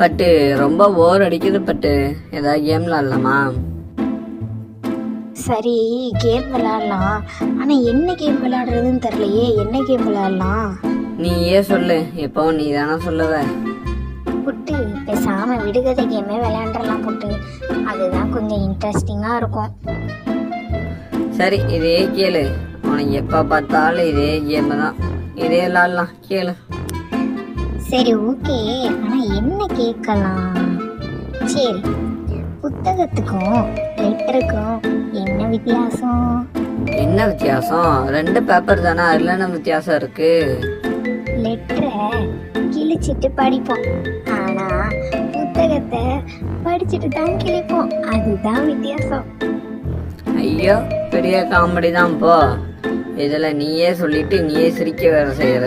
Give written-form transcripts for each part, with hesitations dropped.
பட்டு ரொம்ப போர் அடிக்குது பட்டு, ஏதாவது கேம் விளாடலாமா? சரி, கேம் விளையாடலாம். ஆனா என்ன கேம் விளையாடுறதுன்னு தெரியலையே. என்ன கேம் விளையாடலாம்? நீயே சொல்லு, இப்போ நீ தானே சொல்லுவ. புட்டு, பேசாம விடுகதை கேமே விளையாண்டுறலாம் புட்டு. அதுதான் கொஞ்சம் இன்ட்ரெஸ்டிங்கா இருக்கும். சரி, இதே கேளு. உனக்கு எப்போ பார்த்தாலும் இதே கேம் தான், இதே விளாடலாம், கேளு. சரி, ஓகே. ஆனா என்ன கேட்கலாம்? சரி, புத்தகத்துக்கும் லெட்டருக்கும் என்ன வித்தியாசம்? என்ன வித்தியாசம்? 2 பேப்பர் தானே, அதுல என்ன வித்தியாசம் இருக்கு? லெட்டரை கிழிச்சிட்டு படிப்போம், ஆனா புத்தகத்தை படிச்சுட்டு தான் கிழிப்போம். அதுதான் வித்தியாசம். ஐயோ, பெரிய காமெடி தான் போ. இதுல நீயே சொல்லிட்டு நீயே சிரிக்க வேற செய்யற.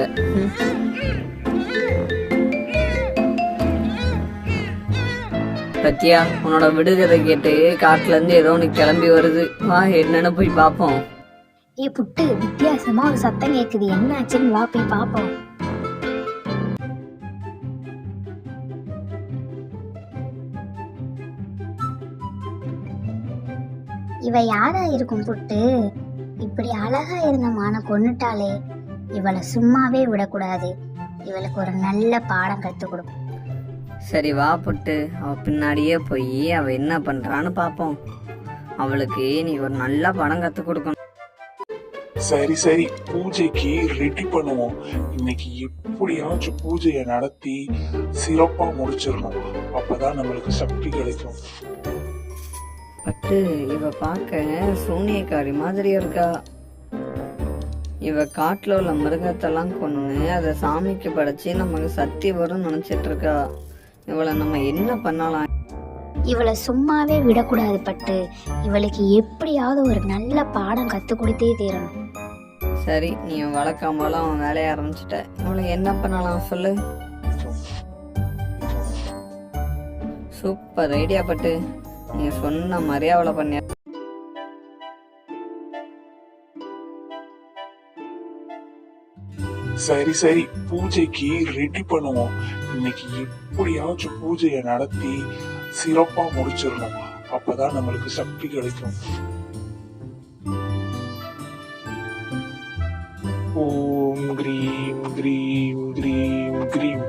பத்தியா, உன்னோட விடுகதை கேட்டு காட்டுல இருந்து ஏதோ ஒன்று கிளம்பி வருது. வா, என்னன்னு போய் பார்ப்போம். ஏ புட்டு, வித்தியாசமா ஒரு சத்தம் கேக்குது. என்ன ஆச்சுன்னு வா போய் பாப்போம். இவ யாரா இருக்கும் புட்டு? இப்படி அழகா இருந்த மான கொன்னுட்டாலே. இவளை சும்மாவே விடக்கூடாது. இவளுக்கு ஒரு நல்ல பாடம் கத்து கொடுக்கும். சரி வா புட்டு, அவ பின்னாடியே போய் அவ என்ன பண்றான்னு பார்ப்போம். அவளுக்கு நீ ஒரு நல்ல படம் கத்து கொடுக்கணும். சரி சரி, பூஜைக்கு ரெடி பண்ணுவோம். இன்னைக்கு எப்படியாச்சும் பூஜையை நடத்தி சிறப்பா முடிச்சிடணும். அப்பதான் நம்மளுக்கு சக்தி கிடைக்கும். பட்டு, இவ பார்க்க சூனியக்காரி மாதிரி இருக்கா. இவ காட்டுல உள்ள மிருகத்தெல்லாம் கொன்னு அதை சாமிக்கு படைச்சு நமக்கு சக்தி வரும்னு நினைச்சிட்டு இருக்கா. இவளை நம்ம என்ன பண்ணலாம்? இவளை சும்மாவே விடக்கூடாது பட்டு. இவளுக்கு எப்படியாவது ஒரு நல்ல பாடம் கத்து கொடுத்தே தீரணும். சரி, நீ வழக்கம் போல அவன் வேலைய ஆரம்பிச்சிட்ட. இவளை என்ன பண்ணலாம் சொல்லு. சூப்பர் ஐடியா பட்டு, நீ சொன்ன மாதிரியே அவளை பண்ணிய. சரி சரி, பூஜைக்கு ரெடி பண்ணுவோம். இன்னைக்கு எப்படியாச்சும் பூஜையை நடத்தி சிறப்பா முடிச்சிடணும். அப்பதான் நம்மளுக்கு சக்தி கிடைக்கும். ஓம் கிரீம் கிரீம் கிரீம் கிரீம்.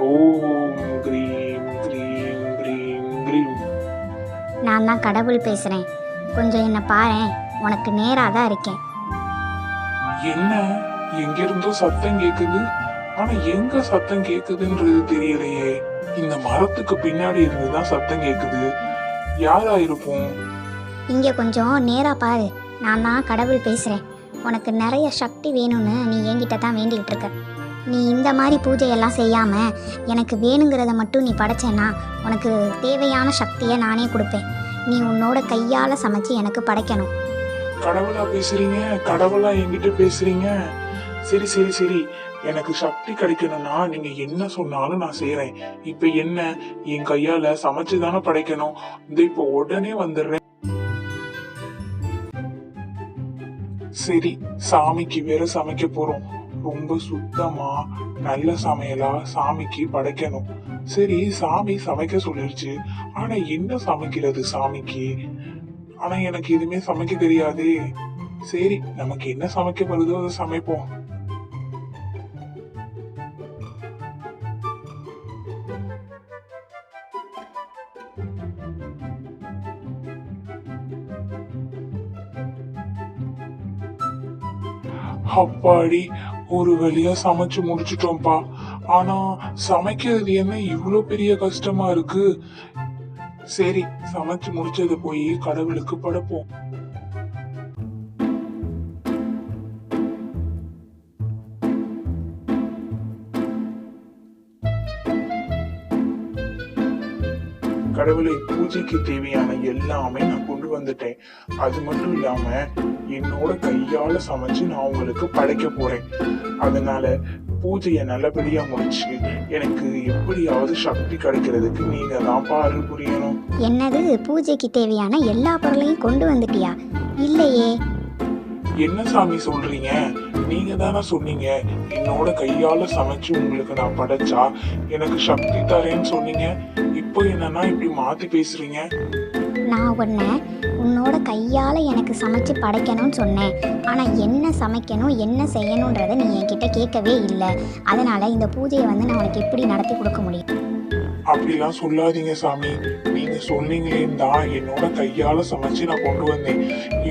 ஓம் கிரீம் கிரீம் கிரீம் கிரீம். நான் தான் கடவுள் பேசுறேன். கொஞ்சம் என்ன பாரேன். உனக்கு நேரா தான் இருக்கேன். என்ன, எங்க இருந்தோ சத்தம் கேக்குது. ஆனா எங்க சத்தம் கேக்குதுன்றது தெரியலையே. இந்த மரத்துக்கு பின்னாடி இருந்துதான் சத்தம் கேக்குது. யாரா இருக்கும்? இங்க கொஞ்சம் நேரா பாரு. நான் தான் கடவுள் பேசுறேன். உனக்கு நிறைய சக்தி வேணும்னு நீ என்கிட்ட தான் வேண்டிக்கிட்டு இருக்க. நீ இந்த மாதிரி பூஜையெல்லாம் செய்யாம எனக்கு வேணுங்கிறத மட்டும் நீ படைச்சேன்னா உனக்கு தேவையான சக்தியை நானே கொடுப்பேன். நீ உன்னோட கையால சமைச்சு எனக்கு படைக்கணும். கடவுளா பேசுறீங்க? கடவுளா என்கிட்ட பேசுறீங்க? சரி சரி சரி, எனக்கு சக்தி கிடைக்கணும்னா நீங்க என்ன சொன்னாலும் நான் செய்யறேன். இப்ப என்ன, என் கையால சமைச்சுதானே படைக்கணும். இந்த இப்ப உடனே வந்துடுறேன். சரி, சாமிக்கு வேற சமைக்க போறோம். ரொம்ப சுத்தமா நல்ல சமையலா சாமிக்கு படைக்கணும். சரி, சாமி சமைக்க சொல்லிருச்சு. ஆனா என்ன சமைக்கிறது சாமிக்கு? ஆனா எனக்கு எதுவுமே சமைக்க தெரியாதே. சரி, நமக்கு என்ன சமைக்க வருதோ அதை சமைப்போம். அப்பாடி, ஒரு வழியா சமைச்சு முடிச்சிட்டோம்ப்பா. ஆனா சமைக்கிறது என்ன இவ்வளவு பெரிய கஷ்டமா இருக்கு? சரி, சமைச்சு முடிச்சதை போய் கடவுளுக்கு படைப்போம். கடவுளை, பூஜைக்கு தேவையான எல்லாமே நான் கொண்டு வந்துட்டேன். அது மட்டும் இல்லாம என்னோட கையால சமைச்சு நான் உங்களுக்கு படைக்க போறேன். அதனால பூஜையை நல்லபடியா முடிச்சு எனக்கு எப்படியாவது சக்தி கிடைக்கிறதுக்கு நீங்க தான் பாரு புரியணும். என்னது, பூஜைக்கு தேவையான எல்லா பொருளையும் கொண்டு வந்துட்டியா? இல்லையே. என்ன சாமி சொல்றீங்க? நீங்க தானே சொன்னீங்க என்னோட கையால சமைச்சு உங்களுக்கு நான் படைச்சா எனக்கு சக்தி தரேன்னு சொன்னீங்க. இப்போ என்னன்னா இப்படி மாத்தி பேசுறீங்க? நான் உன்னை உன்னோட கையால் எனக்கு சமைச்சு படைக்கணும்னு சொன்னேன். ஆனால் என்ன சமைக்கணும் என்ன செய்யணுன்றதை நீ என்கிட்ட கேட்கவே இல்லை. அதனால் இந்த பூஜையை வந்து நான் உனக்கு எப்படி நடத்தி கொடுக்க முடியும்? அப்படிலாம் சொல்லாதீங்க சாமி. நீங்க சொன்னீங்களேன்னு தான் என்னோட கையால சமைச்சு நான் கொண்டு வந்தேன்.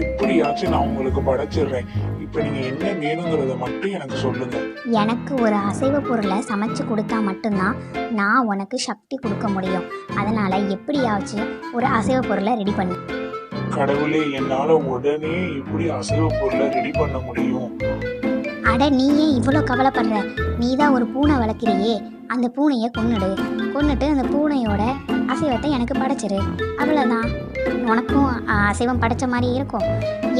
எப்படியாச்சும் நான் உங்களுக்கு படைச்சிடுறேன். இப்ப நீங்க என்ன வேணுங்கிறத மட்டும் எனக்கு சொல்லுங்க. எனக்கு ஒரு அசைவ பொருளை சமைச்சு கொடுத்தா மட்டும்தான் நான் உனக்கு சக்தி கொடுக்க முடியும். அதனால் எப்படியாச்சும் ஒரு அசைவ பொருளை ரெடி பண்ணு. கடவுளே, என்னால உடனே எப்படி அசைவ பொருளை ரெடி பண்ண முடியும்? அட நீ ஏன் இவ்வளோ கவலைப்படுற? நீ தான் ஒரு பூனை வளர்க்குறியே, அந்த பூனையை கொன்னுட்டு அந்த பூனையோட அசைவத்தை எனக்கு படைச்சிரு. அவ்வளோதான். உனக்கும் அசைவம் படைச்ச மாதிரி இருக்கும்,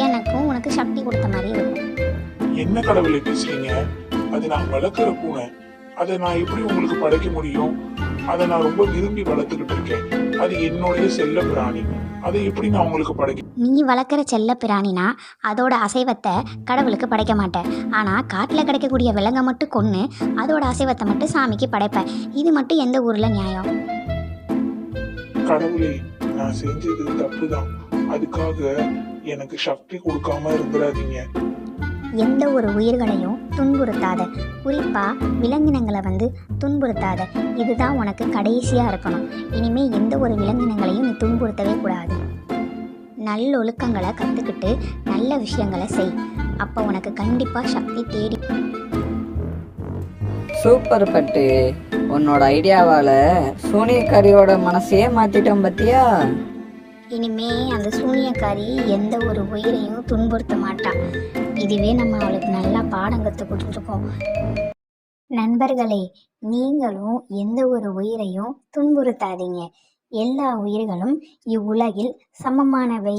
எனக்கும் உனக்கு சக்தி கொடுத்த மாதிரி இருக்கும். என்ன கடவுளே பேசுறீங்க? அது நான் வளர்க்குற பூனை. அதை நான் எப்படி உங்களுக்கு படைக்க முடியும்? அதை நான் ரொம்ப விரும்பி வளர்த்துக்கிட்டு இருக்கேன். அது என்னுடைய செல்ல பிராணி. அதை எப்படி நான் உங்களுக்கு படைக்க? நீ வளர்க்குற செல்ல பிராணினா அதோட அசைவத்தை கடவுளுக்கு படைக்க மாட்டேன். ஆனால் காட்டில் கிடைக்கக்கூடிய விலங்கை மட்டும் கொன்று அதோட அசைவத்தை மட்டும் சாமிக்கு படைப்பேன். இது மட்டும் எந்த ஊரில் நியாயம்? கடவுளே, நான் செஞ்சது தப்புதான். அதுக்காக எனக்கு சக்தி கொடுக்காம இருந்துடாதீங்க. எந்த ஒரு உயிர்களையும் துன்புறுத்தாத, குறிப்பாக விலங்கினங்களை வந்து துன்புறுத்தாத. இதுதான் உனக்கு கடைசியாக இருக்கணும். இனிமேல் எந்த ஒரு விலங்கினங்களையும் நீ துன்புறுத்தவே கூடாது. நல்லொழுக்கங்களை கற்றுக்கிட்டு நல்ல விஷயங்களை செய். அப்போ உனக்கு கண்டிப்பாக சக்தி தேடி. சூப்பர் பட்டு, உன்னோட ஐடியாவால சூனியக்காரியோட மனசையே மாத்திட்டோம் பத்தியா? இனிமே அந்த சூனியக்காரி எந்த ஒரு உயிரையும் துன்புறுத்த மாட்டான். இதுவே நம்ம அவளுக்கு நல்லா பாடம் கற்றுக் கொடுத்துருக்கோம். நண்பர்களே, நீங்களும் எந்த ஒரு உயிரையும் துன்புறுத்தாதீங்க. எல்லா உயிர்களும் இவ்வுலகில் சமமானவை.